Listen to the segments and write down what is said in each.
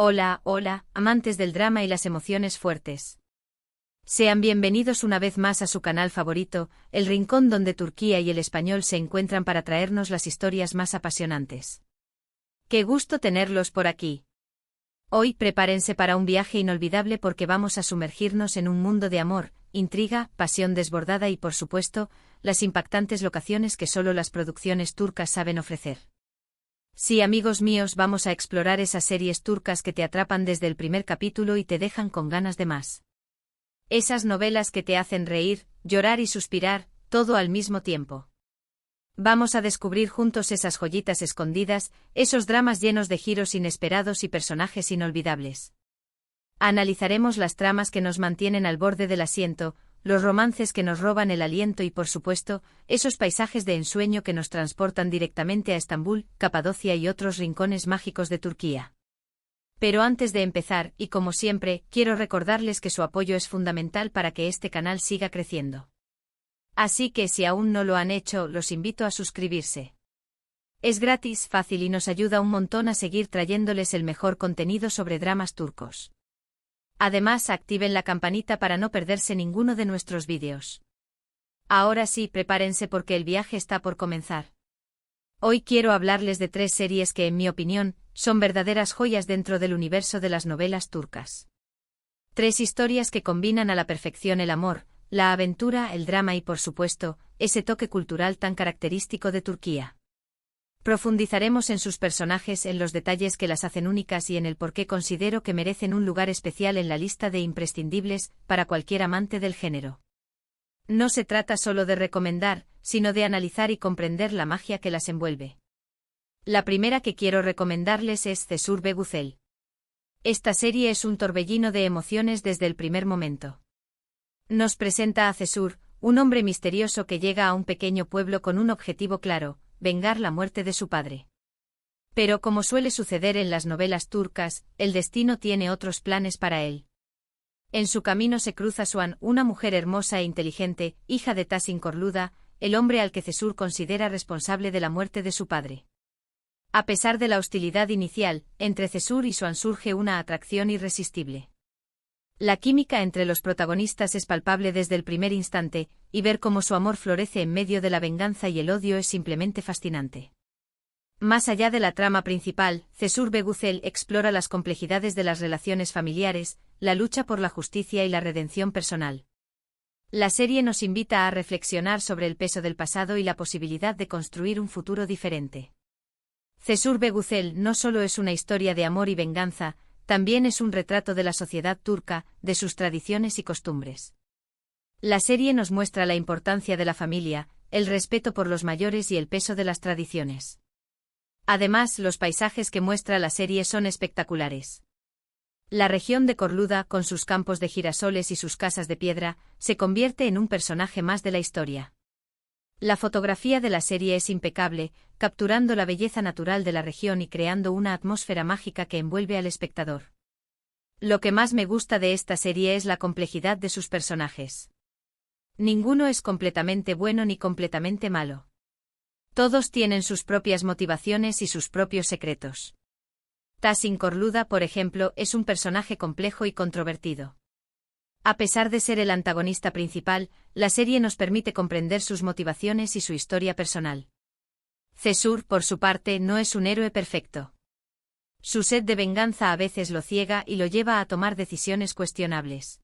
Hola, hola, amantes del drama y las emociones fuertes. Sean bienvenidos una vez más a su canal favorito, el rincón donde Turquía y el español se encuentran para traernos las historias más apasionantes. ¡Qué gusto tenerlos por aquí! Hoy prepárense para un viaje inolvidable porque vamos a sumergirnos en un mundo de amor, intriga, pasión desbordada y por supuesto, las impactantes locaciones que solo las producciones turcas saben ofrecer. Sí, amigos míos, vamos a explorar esas series turcas que te atrapan desde el primer capítulo y te dejan con ganas de más. Esas novelas que te hacen reír, llorar y suspirar, todo al mismo tiempo. Vamos a descubrir juntos esas joyitas escondidas, esos dramas llenos de giros inesperados y personajes inolvidables. Analizaremos las tramas que nos mantienen al borde del asiento, los romances que nos roban el aliento y por supuesto, esos paisajes de ensueño que nos transportan directamente a Estambul, Capadocia y otros rincones mágicos de Turquía. Pero antes de empezar, y como siempre, quiero recordarles que su apoyo es fundamental para que este canal siga creciendo. Así que si aún no lo han hecho, los invito a suscribirse. Es gratis, fácil y nos ayuda un montón a seguir trayéndoles el mejor contenido sobre dramas turcos. Además, activen la campanita para no perderse ninguno de nuestros vídeos. Ahora sí, prepárense porque el viaje está por comenzar. Hoy quiero hablarles de 3 series que, en mi opinión, son verdaderas joyas dentro del universo de las novelas turcas. 3 historias que combinan a la perfección el amor, la aventura, el drama y, por supuesto, ese toque cultural tan característico de Turquía. Profundizaremos en sus personajes, en los detalles que las hacen únicas y en el por qué considero que merecen un lugar especial en la lista de imprescindibles para cualquier amante del género. No se trata solo de recomendar, sino de analizar y comprender la magia que las envuelve. La primera que quiero recomendarles es Cesur Begucel. Esta serie es un torbellino de emociones desde el primer momento. Nos presenta a Cesur, un hombre misterioso que llega a un pequeño pueblo con un objetivo claro: vengar la muerte de su padre. Pero como suele suceder en las novelas turcas, el destino tiene otros planes para él. En su camino se cruza Suan, una mujer hermosa e inteligente, hija de Tahsin Korluda, el hombre al que Cesur considera responsable de la muerte de su padre. A pesar de la hostilidad inicial, entre Cesur y Suan surge una atracción irresistible. La química entre los protagonistas es palpable desde el primer instante, y ver cómo su amor florece en medio de la venganza y el odio es simplemente fascinante. Más allá de la trama principal, Cesur Begucel explora las complejidades de las relaciones familiares, la lucha por la justicia y la redención personal. La serie nos invita a reflexionar sobre el peso del pasado y la posibilidad de construir un futuro diferente. Cesur Begucel no solo es una historia de amor y venganza, también es un retrato de la sociedad turca, de sus tradiciones y costumbres. La serie nos muestra la importancia de la familia, el respeto por los mayores y el peso de las tradiciones. Además, los paisajes que muestra la serie son espectaculares. La región de Korluda, con sus campos de girasoles y sus casas de piedra, se convierte en un personaje más de la historia. La fotografía de la serie es impecable, capturando la belleza natural de la región y creando una atmósfera mágica que envuelve al espectador. Lo que más me gusta de esta serie es la complejidad de sus personajes. Ninguno es completamente bueno ni completamente malo. Todos tienen sus propias motivaciones y sus propios secretos. Tahsin Korluda, por ejemplo, es un personaje complejo y controvertido. A pesar de ser el antagonista principal, la serie nos permite comprender sus motivaciones y su historia personal. Cesur, por su parte, no es un héroe perfecto. Su sed de venganza a veces lo ciega y lo lleva a tomar decisiones cuestionables.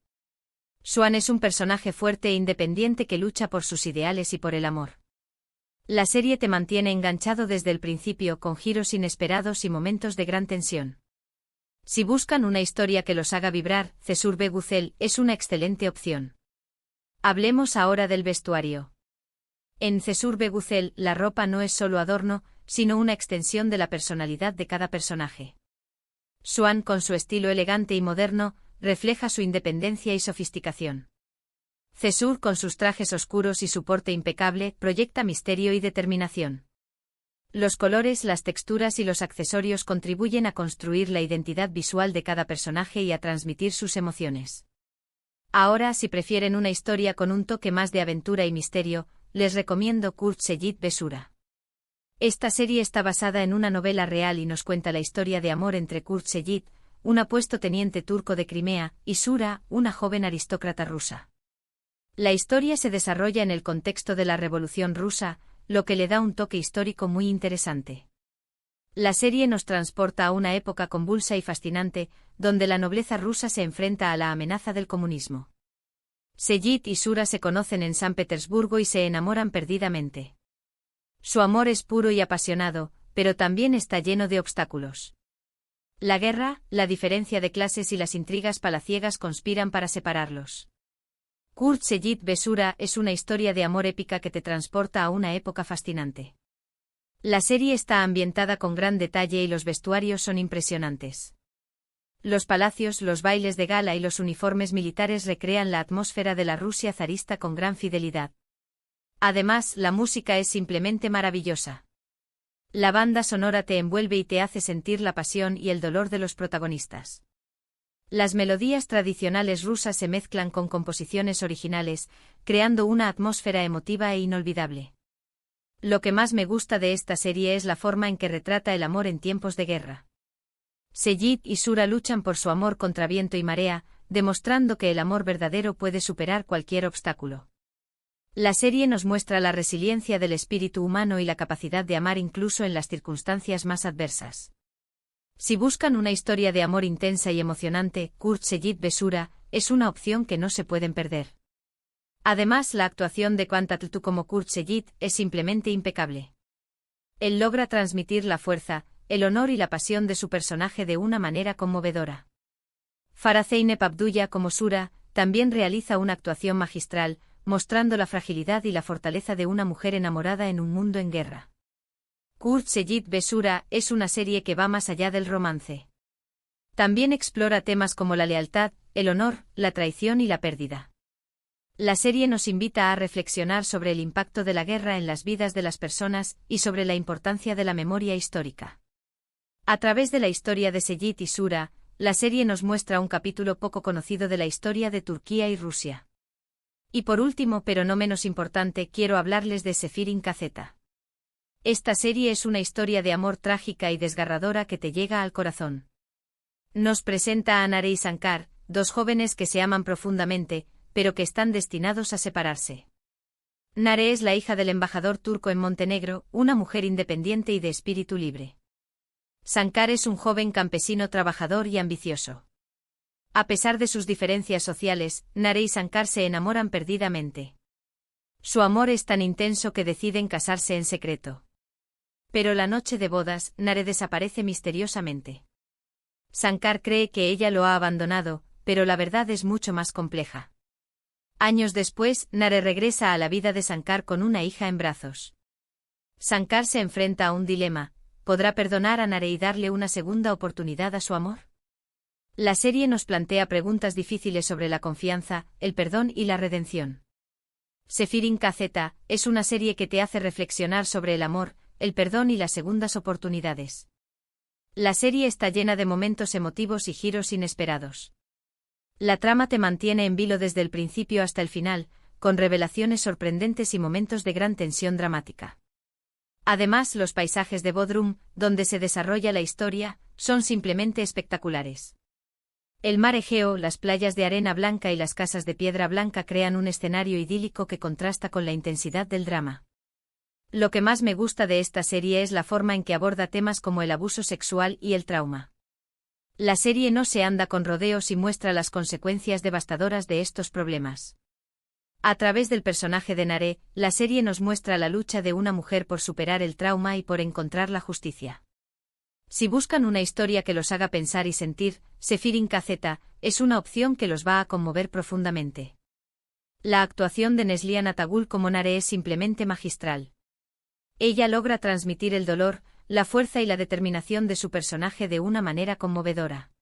Suan es un personaje fuerte e independiente que lucha por sus ideales y por el amor. La serie te mantiene enganchado desde el principio con giros inesperados y momentos de gran tensión. Si buscan una historia que los haga vibrar, Cesur Begucel es una excelente opción. Hablemos ahora del vestuario. En Cesur Begucel, la ropa no es solo adorno, sino una extensión de la personalidad de cada personaje. Suan, con su estilo elegante y moderno, refleja su independencia y sofisticación. Cesur, con sus trajes oscuros y su porte impecable, proyecta misterio y determinación. Los colores, las texturas y los accesorios contribuyen a construir la identidad visual de cada personaje y a transmitir sus emociones. Ahora, si prefieren una historia con un toque más de aventura y misterio, les recomiendo Kurt Seyit Besura. Esta serie está basada en una novela real y nos cuenta la historia de amor entre Kurt Seyit, un apuesto teniente turco de Crimea, y Sura, una joven aristócrata rusa. La historia se desarrolla en el contexto de la Revolución Rusa, lo que le da un toque histórico muy interesante. La serie nos transporta a una época convulsa y fascinante, donde la nobleza rusa se enfrenta a la amenaza del comunismo. Seyit y Sura se conocen en San Petersburgo y se enamoran perdidamente. Su amor es puro y apasionado, pero también está lleno de obstáculos. La guerra, la diferencia de clases y las intrigas palaciegas conspiran para separarlos. Kurt Seyit ve Sura es una historia de amor épica que te transporta a una época fascinante. La serie está ambientada con gran detalle y los vestuarios son impresionantes. Los palacios, los bailes de gala y los uniformes militares recrean la atmósfera de la Rusia zarista con gran fidelidad. Además, la música es simplemente maravillosa. La banda sonora te envuelve y te hace sentir la pasión y el dolor de los protagonistas. Las melodías tradicionales rusas se mezclan con composiciones originales, creando una atmósfera emotiva e inolvidable. Lo que más me gusta de esta serie es la forma en que retrata el amor en tiempos de guerra. Seyit y Sura luchan por su amor contra viento y marea, demostrando que el amor verdadero puede superar cualquier obstáculo. La serie nos muestra la resiliencia del espíritu humano y la capacidad de amar incluso en las circunstancias más adversas. Si buscan una historia de amor intensa y emocionante, Kurt Seyit ve Sura es una opción que no se pueden perder. Además, la actuación de Kwan Tatltu como Kurt Seyit es simplemente impecable. Él logra transmitir la fuerza, el honor y la pasión de su personaje de una manera conmovedora. Farah Zeynep Abdullah como Sura también realiza una actuación magistral, mostrando la fragilidad y la fortaleza de una mujer enamorada en un mundo en guerra. Kurt Seyit ve Sura es una serie que va más allá del romance. También explora temas como la lealtad, el honor, la traición y la pérdida. La serie nos invita a reflexionar sobre el impacto de la guerra en las vidas de las personas y sobre la importancia de la memoria histórica. A través de la historia de Seyit y Sura, la serie nos muestra un capítulo poco conocido de la historia de Turquía y Rusia. Y por último, pero no menos importante, quiero hablarles de Sefirin Kazeta. Esta serie es una historia de amor trágica y desgarradora que te llega al corazón. Nos presenta a Nare y Sankar, dos jóvenes que se aman profundamente, pero que están destinados a separarse. Nare es la hija del embajador turco en Montenegro, una mujer independiente y de espíritu libre. Sankar es un joven campesino trabajador y ambicioso. A pesar de sus diferencias sociales, Nare y Sankar se enamoran perdidamente. Su amor es tan intenso que deciden casarse en secreto. Pero la noche de bodas, Nare desaparece misteriosamente. Sankar cree que ella lo ha abandonado, pero la verdad es mucho más compleja. Años después, Nare regresa a la vida de Sankar con una hija en brazos. Sankar se enfrenta a un dilema: ¿podrá perdonar a Nare y darle una segunda oportunidad a su amor? La serie nos plantea preguntas difíciles sobre la confianza, el perdón y la redención. Sefirin Kazeta es una serie que te hace reflexionar sobre el amor, el perdón y las segundas oportunidades. La serie está llena de momentos emotivos y giros inesperados. La trama te mantiene en vilo desde el principio hasta el final, con revelaciones sorprendentes y momentos de gran tensión dramática. Además, los paisajes de Bodrum, donde se desarrolla la historia, son simplemente espectaculares. El mar Egeo, las playas de arena blanca y las casas de piedra blanca crean un escenario idílico que contrasta con la intensidad del drama. Lo que más me gusta de esta serie es la forma en que aborda temas como el abuso sexual y el trauma. La serie no se anda con rodeos y muestra las consecuencias devastadoras de estos problemas. A través del personaje de Nare, la serie nos muestra la lucha de una mujer por superar el trauma y por encontrar la justicia. Si buscan una historia que los haga pensar y sentir, Sefirin Kazeta es una opción que los va a conmover profundamente. La actuación de Neslihan Atagul como Nare es simplemente magistral. Ella logra transmitir el dolor, la fuerza y la determinación de su personaje de una manera conmovedora.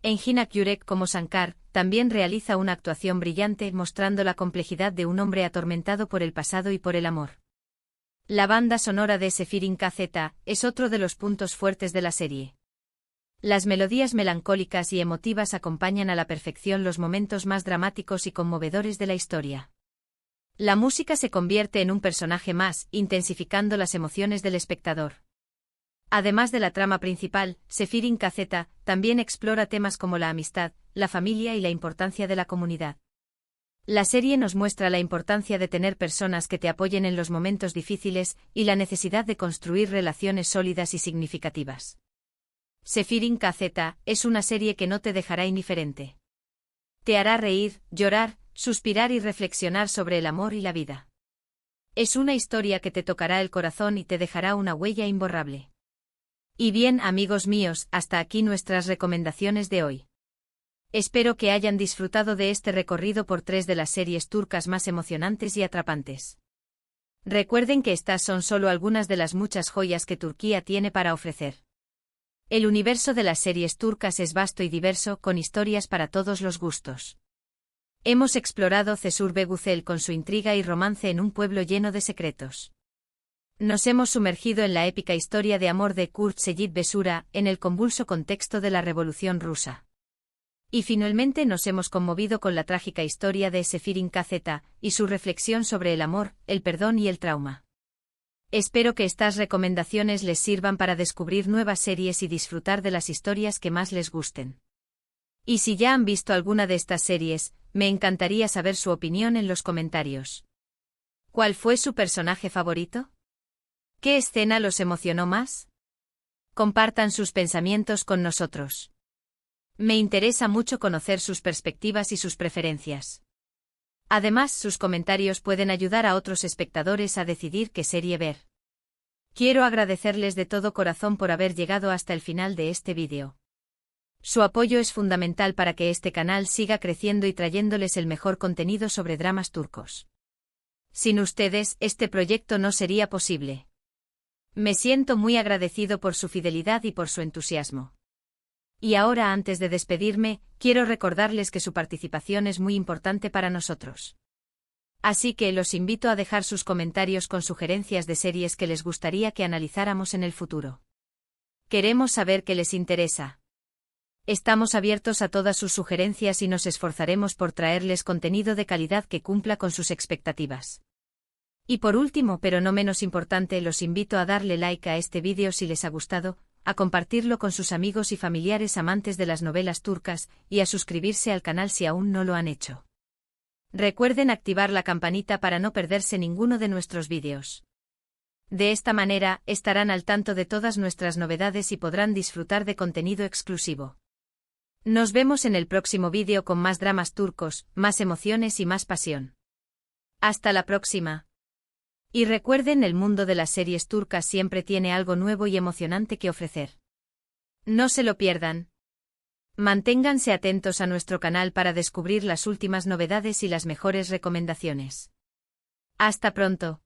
Enginak Yurek como Sankar también realiza una actuación brillante mostrando la complejidad de un hombre atormentado por el pasado y por el amor. La banda sonora de Sefirin Kazeta es otro de los puntos fuertes de la serie. Las melodías melancólicas y emotivas acompañan a la perfección los momentos más dramáticos y conmovedores de la historia. La música se convierte en un personaje más, intensificando las emociones del espectador. Además de la trama principal, Sefirin KZ también explora temas como la amistad, la familia y la importancia de la comunidad. La serie nos muestra la importancia de tener personas que te apoyen en los momentos difíciles y la necesidad de construir relaciones sólidas y significativas. Sefirin KZ es una serie que no te dejará indiferente. Te hará reír, llorar, suspirar y reflexionar sobre el amor y la vida. Es una historia que te tocará el corazón y te dejará una huella imborrable. Y bien, amigos míos, hasta aquí nuestras recomendaciones de hoy. Espero que hayan disfrutado de este recorrido por 3 de las series turcas más emocionantes y atrapantes. Recuerden que estas son solo algunas de las muchas joyas que Turquía tiene para ofrecer. El universo de las series turcas es vasto y diverso, con historias para todos los gustos. Hemos explorado Cesur Begucel con su intriga y romance en un pueblo lleno de secretos. Nos hemos sumergido en la épica historia de amor de Kurt Seyit Besura, en el convulso contexto de la Revolución Rusa. Y finalmente nos hemos conmovido con la trágica historia de Sefirin KZ y su reflexión sobre el amor, el perdón y el trauma. Espero que estas recomendaciones les sirvan para descubrir nuevas series y disfrutar de las historias que más les gusten. Y si ya han visto alguna de estas series, me encantaría saber su opinión en los comentarios. ¿Cuál fue su personaje favorito? ¿Qué escena los emocionó más? Compartan sus pensamientos con nosotros. Me interesa mucho conocer sus perspectivas y sus preferencias. Además, sus comentarios pueden ayudar a otros espectadores a decidir qué serie ver. Quiero agradecerles de todo corazón por haber llegado hasta el final de este vídeo. Su apoyo es fundamental para que este canal siga creciendo y trayéndoles el mejor contenido sobre dramas turcos. Sin ustedes, este proyecto no sería posible. Me siento muy agradecido por su fidelidad y por su entusiasmo. Y ahora, antes de despedirme, quiero recordarles que su participación es muy importante para nosotros. Así que los invito a dejar sus comentarios con sugerencias de series que les gustaría que analizáramos en el futuro. Queremos saber qué les interesa. Estamos abiertos a todas sus sugerencias y nos esforzaremos por traerles contenido de calidad que cumpla con sus expectativas. Y por último, pero no menos importante, los invito a darle like a este vídeo si les ha gustado, a compartirlo con sus amigos y familiares amantes de las novelas turcas, y a suscribirse al canal si aún no lo han hecho. Recuerden activar la campanita para no perderse ninguno de nuestros vídeos. De esta manera, estarán al tanto de todas nuestras novedades y podrán disfrutar de contenido exclusivo. Nos vemos en el próximo vídeo con más dramas turcos, más emociones y más pasión. Hasta la próxima. Y recuerden, el mundo de las series turcas siempre tiene algo nuevo y emocionante que ofrecer. No se lo pierdan. Manténganse atentos a nuestro canal para descubrir las últimas novedades y las mejores recomendaciones. Hasta pronto.